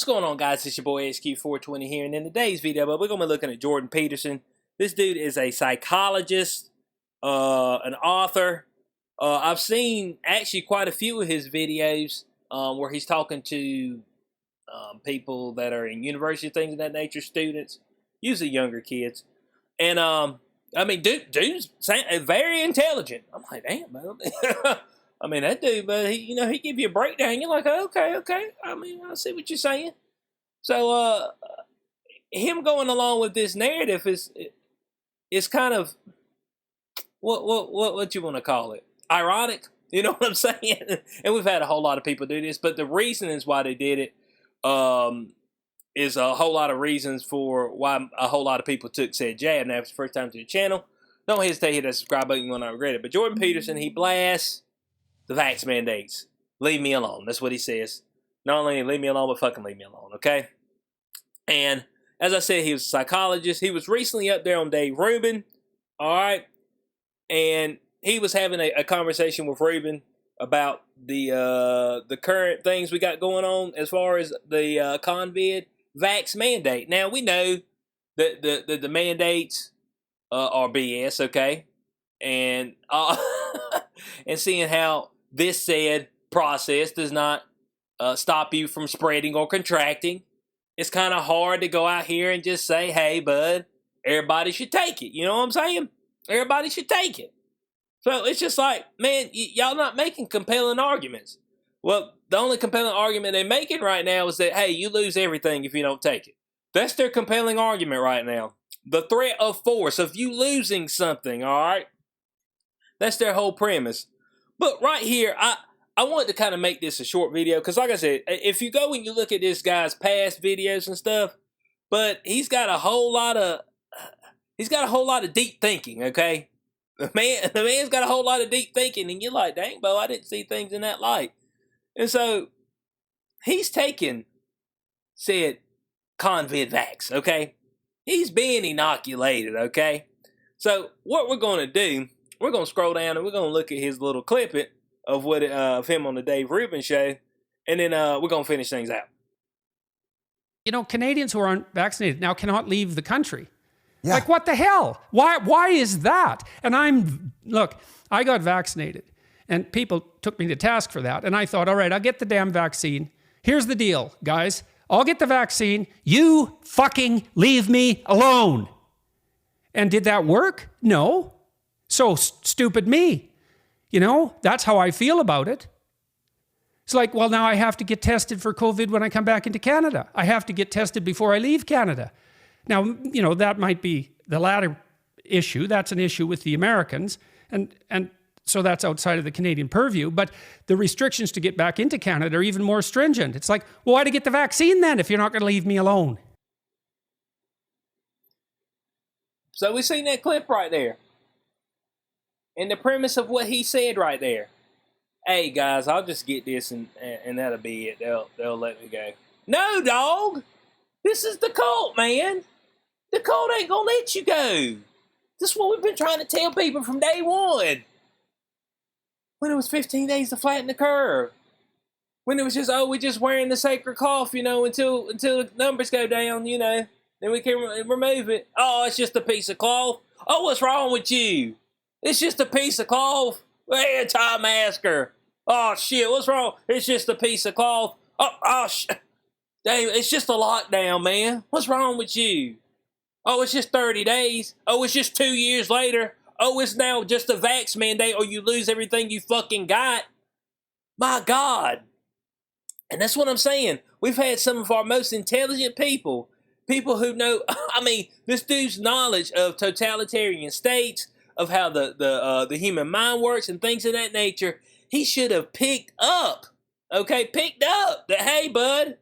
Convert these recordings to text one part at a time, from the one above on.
What's going on, guys? It's your boy HQ420 here, and in today's video, we're going to be looking at Jordan Peterson. This dude is a psychologist, an author. I've seen actually quite a few of his videos where he's talking to people that are in university, things of that nature, students, usually younger kids. And I mean, dude's very intelligent. I'm like, damn, man. I mean, that dude, but he give you a breakdown. You're like, okay. I mean, I see what you're saying. So, him going along with this narrative is kind of what you want to call it? Ironic. You know what I'm saying? And we've had a whole lot of people do this, but the reasons why they did it is a whole lot of reasons for why a whole lot of people took said jab. Now, if it's the first time to the channel, don't hesitate to hit that subscribe button. You will not regret it. But Jordan Peterson, he blasts the vax mandates. Leave me alone. That's what he says. Not only leave me alone, but fucking leave me alone, okay? And as I said, he was a psychologist. He was recently up there on Dave Rubin, all right? And he was having a conversation with Rubin about the current things we got going on as far as the COVID vax mandate. Now, we know that the mandates are BS, okay? And and seeing how this said process does not stop you from spreading or contracting, it's kind of hard to go out here and just say, hey, bud, everybody should take it. You know what I'm saying? Everybody should take it. So it's just like, man, y'all not making compelling arguments. Well, the only compelling argument they're making right now is that, hey, you lose everything if you don't take it. That's their compelling argument right now. The threat of force, of you losing something, all right? That's their whole premise. But right here, I wanted to kind of make this a short video because, like I said, if you go and you look at this guy's past videos and stuff, but he's got a whole lot of deep thinking. Okay, the man's got a whole lot of deep thinking, and you're like, dang, Bo, I didn't see things in that light. And so he's said COVID vax. Okay, he's being inoculated. Okay, so what we're going to do. We're going to scroll down and we're going to look at his little clipping of of him on the Dave Rubin show. And then we're going to finish things out. You know, Canadians who aren't vaccinated now cannot leave the country. Yeah. Like, what the hell? Why is that? And look, I got vaccinated and people took me to task for that. And I thought, all right, I'll get the damn vaccine. Here's the deal, guys. I'll get the vaccine. You fucking leave me alone. And did that work? No. So stupid me. You know, that's how I feel about it. It's like, well, now I have to get tested for COVID when I come back into Canada. I have to get tested before I leave Canada. Now, you know, that might be the latter issue. That's an issue with the Americans. And so that's outside of the Canadian purview. But the restrictions to get back into Canada are even more stringent. It's like, well, why to get the vaccine then if you're not going to leave me alone? So we've seen that clip right there. And the premise of what he said right there. Hey, guys, I'll just get this and that'll be it. They'll let me go. No, dog. This is the cult, man. The cult ain't gonna let you go. This is what we've been trying to tell people from day one. When it was 15 days to flatten the curve. When it was just, oh, we're just wearing the sacred cloth, you know, until the numbers go down, you know. Then we can remove it. Oh, it's just a piece of cloth. Oh, what's wrong with you? It's just a piece of cloth. Hey, Tom Masker. Oh, shit, what's wrong? It's just a piece of cloth. Oh, shit. Dang, it's just a lockdown, man. What's wrong with you? Oh, it's just 30 days. Oh, it's just 2 years later. Oh, it's now just a vax mandate or you lose everything you fucking got. My God. And that's what I'm saying. We've had some of our most intelligent people who know, I mean, this dude's knowledge of totalitarian states, of how the human mind works and things of that nature, he should have picked up, okay? Picked up that, hey, bud,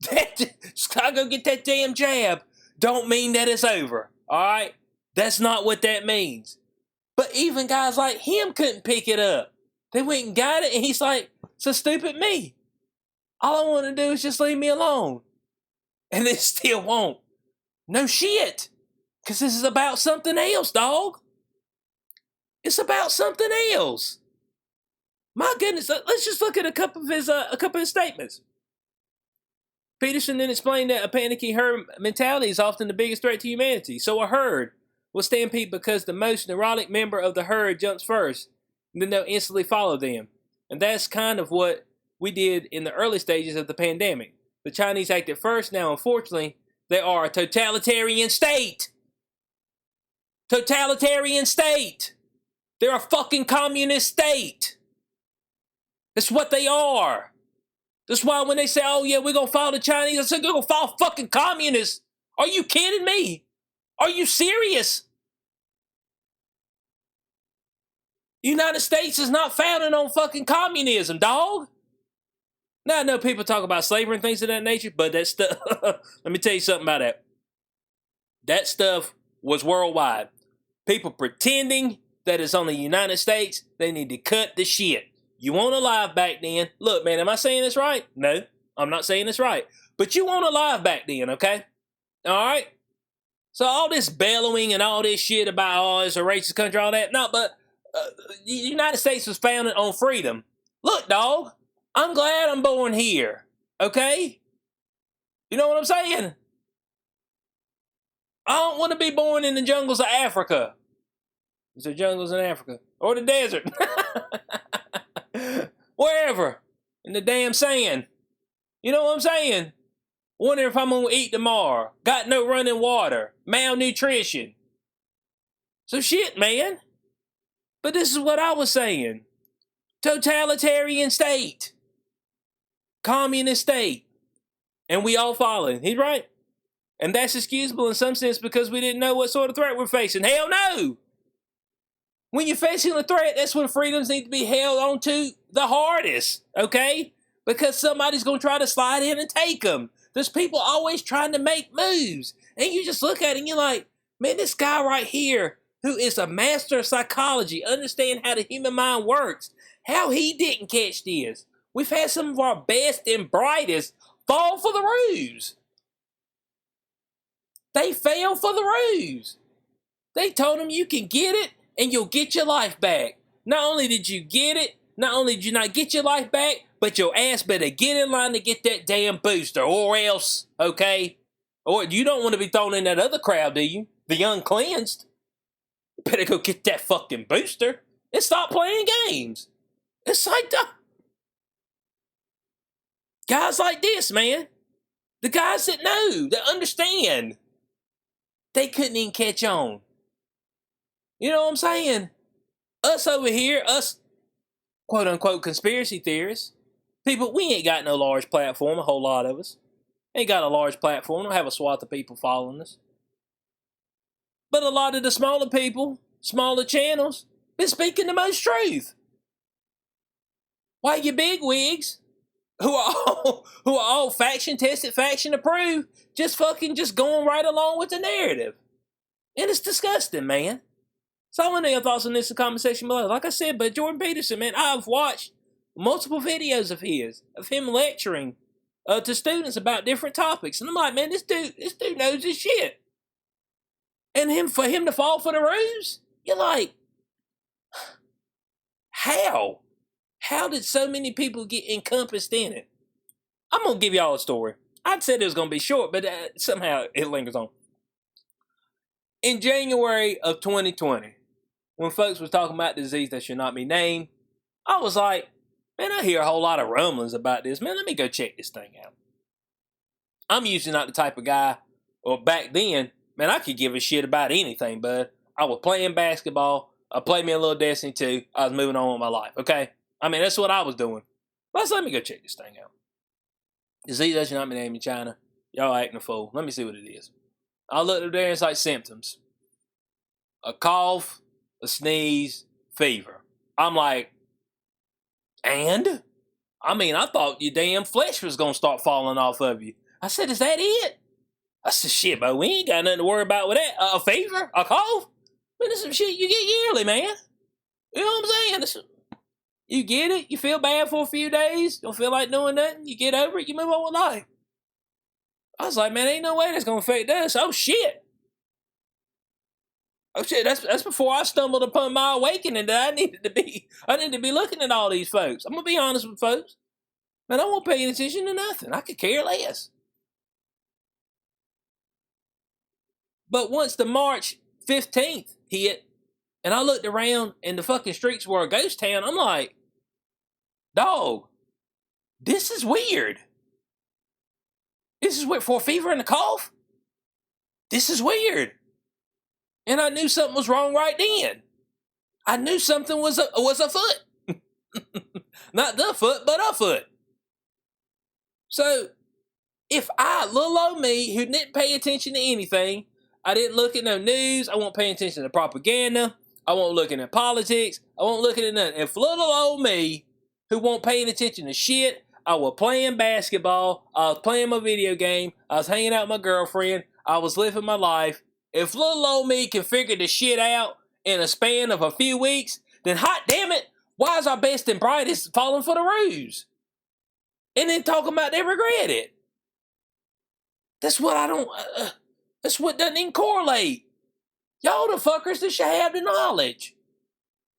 gotta go get that damn jab. Don't mean that it's over, all right? That's not what that means. But even guys like him couldn't pick it up. They went and got it, and he's like, so stupid me. All I want to do is just leave me alone. And they still won't. No shit. Because this is about something else, dog. It's about something else. My goodness, let's just look at a couple of his statements. Peterson then explained that a panicky herd mentality is often the biggest threat to humanity. So a herd will stampede because the most neurotic member of the herd jumps first, and then they'll instantly follow them. And that's kind of what we did in the early stages of the pandemic. The Chinese acted first. Now, unfortunately, they are a totalitarian state. Totalitarian state. They're a fucking communist state. That's what they are. That's why when they say, oh yeah, we're going to follow the Chinese, I said, they're going to follow fucking communists. Are you kidding me? Are you serious? The United States is not founded on fucking communism, dog. Now, I know people talk about slavery and things of that nature, but that stuff, let me tell you something about that. That stuff was worldwide. People pretending that it's on the United States, they need to cut the shit. You weren't alive back then. Look, man, am I saying this right? No, I'm not saying this right. But you weren't alive back then, okay? All right? So all this bellowing and all this shit about, oh, it's a racist country, all that. No, but the United States was founded on freedom. Look, dog, I'm glad I'm born here, okay? You know what I'm saying? I don't want to be born in the jungles of Africa. Is there jungles in Africa? Or the desert? Wherever. In the damn sand. You know what I'm saying? Wondering if I'm going to eat tomorrow. Got no running water. Malnutrition. So shit, man. But this is what I was saying. Totalitarian state. Communist state. And we all following. He's right. And that's excusable in some sense because we didn't know what sort of threat we're facing. Hell no! When you're facing a threat, that's when freedoms need to be held on to the hardest, okay? Because somebody's going to try to slide in and take them. There's people always trying to make moves. And you just look at it and you're like, man, this guy right here who is a master of psychology, understand how the human mind works, how he didn't catch this. We've had some of our best and brightest fall for the ruse. They fell for the ruse. They told him you can get it and you'll get your life back. Not only did you get it, not only did you not get your life back, but your ass better get in line to get that damn booster or else, okay? Or you don't want to be thrown in that other crowd, do you? The uncleansed. You better go get that fucking booster and stop playing games. It's like the guys like this, man. The guys that know, that understand. They couldn't even catch on. You know what I'm saying? Us over here, us quote-unquote conspiracy theorists, people, we ain't got no large platform, a whole lot of us. Ain't got a large platform, don't have a swath of people following us. But a lot of the smaller people, smaller channels, been speaking the most truth. Why you big wigs, who are all faction tested, faction approved, just going right along with the narrative. And it's disgusting, man. So I want to know your thoughts on this in the comment section below. Like I said, but Jordan Peterson, man, I've watched multiple videos of him lecturing to students about different topics. And I'm like, man, this dude knows his shit. And for him to fall for the ruse, you're like, how? How did so many people get encompassed in it? I'm going to give y'all a story. I'd said it was going to be short, but somehow it lingers on. In January of 2020, when folks was talking about disease that should not be named, I was like, man, I hear a whole lot of rumblings about this. Man, let me go check this thing out. I'm usually not the type of guy, or back then, man, I could give a shit about anything, bud. I was playing basketball. I played me a little Destiny 2. I was moving on with my life, okay? I mean, that's what I was doing. But let me go check this thing out. Disease that should not be named in China. Y'all acting a fool. Let me see what it is. I looked up there and it's like symptoms. A cough, a sneeze, fever. I'm like, and? I mean, I thought your damn flesh was going to start falling off of you. I said, is that it? I said, shit, but we ain't got nothing to worry about with that. A fever? A cough? Man, this is some shit you get yearly, man. You know what I'm saying? You get it, you feel bad for a few days, don't feel like doing nothing, you get over it, you move on with life. I was like, man, ain't no way that's going to affect us. Oh, shit. Oh, shit, that's before I stumbled upon my awakening that I needed to be looking at all these folks. I'm going to be honest with folks. Man, I won't pay attention to nothing. I could care less. But once the March 15th hit, and I looked around and the fucking streets were a ghost town, I'm like, dog, this is weird. This is weird. For a fever and a cough? This is weird. And I knew something was wrong right then. I knew something was afoot. Not the foot, but a foot. So, if little old me, who didn't pay attention to anything, I didn't look at no news, I won't pay attention to propaganda, I won't looking at politics, I won't looking at nothing. If little old me, who won't paying attention to shit, I was playing basketball, I was playing my video game, I was hanging out with my girlfriend, I was living my life. If little old me can figure the shit out in a span of a few weeks, then hot damn it, why is our best and brightest falling for the ruse? And then talking about they regret it. That's what I don't, that's what doesn't even correlate. Y'all the fuckers that should have the knowledge.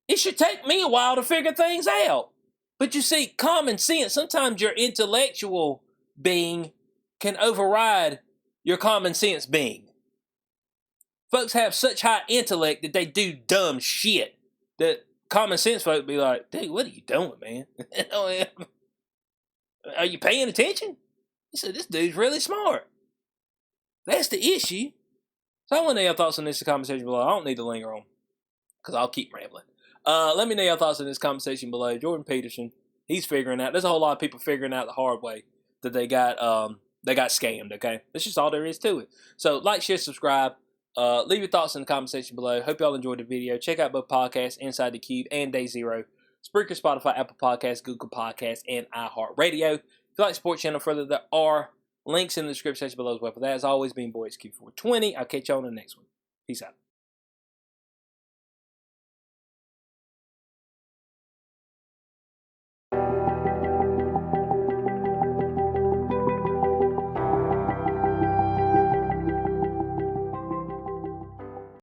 It should take me a while to figure things out. But you see, common sense, sometimes your intellectual being can override your common sense being. Folks have such high intellect that they do dumb shit that common sense folk be like, dude, what are you doing, man? Are you paying attention? He said, this dude's really smart. That's the issue. So I want to know your thoughts on this in the comment section below. I don't need to linger on because I'll keep rambling. Let me know your thoughts in this conversation below. Jordan Peterson, he's figuring out. There's a whole lot of people figuring out the hard way that they got scammed. Okay, that's just all there is to it. So like, share, subscribe. Leave your thoughts in the comment section below. Hope y'all enjoyed the video. Check out both podcasts, Inside the Cube and Day Zero, Spreaker, Spotify, Apple Podcasts, Google Podcasts, and iHeartRadio. If you like to support the channel further, there are links in the description section below as well. For that, as always, being Boy, it's Q420. I'll catch you on the next one. Peace out.